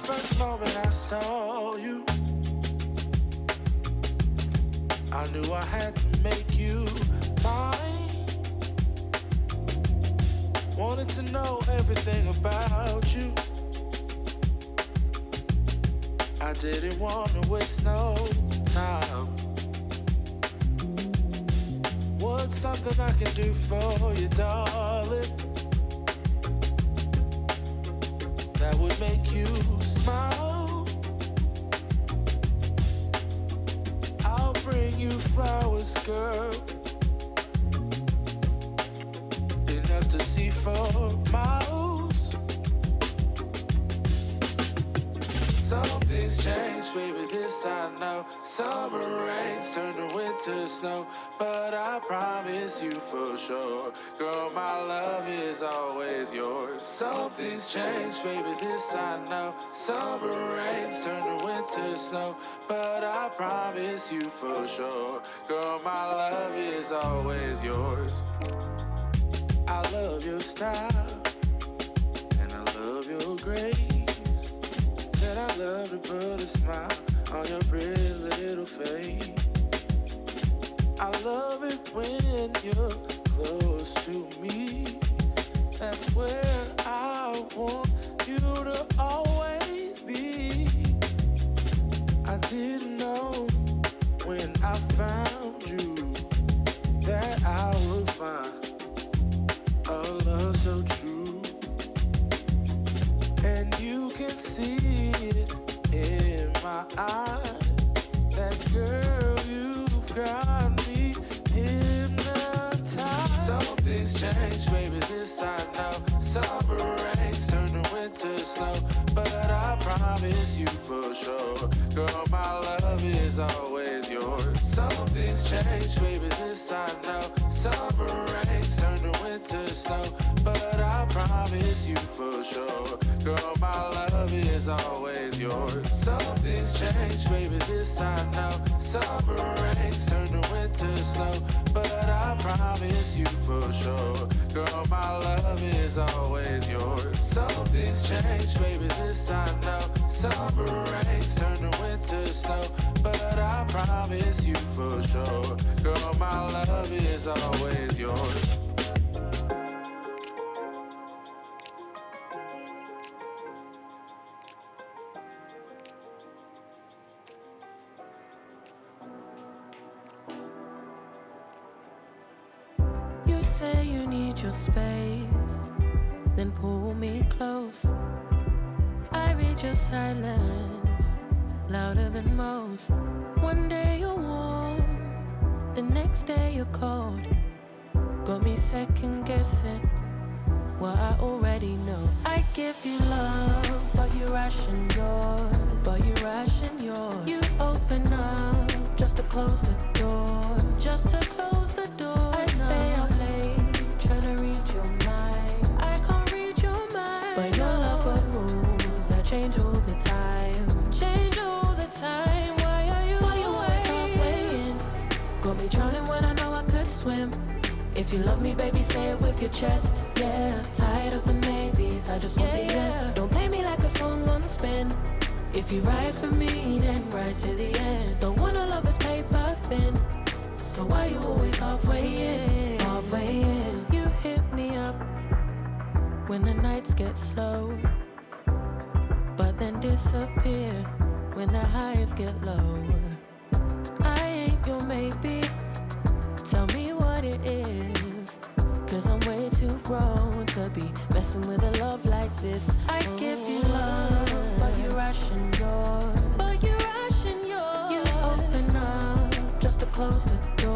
first moment I saw you, I knew I had to make you mine. Wanted to know everything about you. I didn't want to waste no time. What's something I can do for you, darling, that would make you smile? I'll bring you flowers, girl, enough to see for miles. Something's changed, baby, this I know. Summer rains turn to winter snow, but I promise you for sure, girl, my love is always yours. Something's changed, baby, this I know. Summer rains turn to winter snow, but I promise you for sure, girl, my love is always yours. I love your style, and I love your grace. Said I love to put a smile on your pretty little face. I love it when you're close to me. That's where I want you to always be. I didn't know when I found you that I would find a love so true. And you can see it in my eyes, that girl, you've got me hypnotized. Something's changed, baby, this I know. Summer rains turn to winter snow, but I promise you for sure, girl, my love is always yours. Something's changed, baby, this I know. Summer rains turn to winter snow, but I promise you for sure, girl, my love is always yours. Something's changed, baby, this I know. Summer rains turn to winter snow, but I promise you for sure, girl, my love is always yours. Something's changed, baby, this I know. Summer rains turn to winter snow, but I promise you for sure, girl, my love is always yours. You say you need your space, then pull me close. I read your silence, louder than most. One day you're warm, the next day you're cold. Got me second guessing what I already know. I give you love, but you ration yours. You open up just to close the door. I stay up late, trying to read your mind. I can't read your mind, but your love got rules that change all the time. Why are you always halfway in? Got me drowning when I know I could swim. If you love me, baby, say it with your chest. Yeah, tired of the maybes, I just want the yes. Don't play me like a song on spin. If you ride for me, then ride to the end. Don't wanna love this paper thin, so why you always halfway in? You hit me up when the nights get slow, but then disappear when the highs get low. I ain't your maybe, tell me what it is, 'cause I'm way too grown to be messing with a love like this. I give you love, but you ration yours. You open up just to close the door.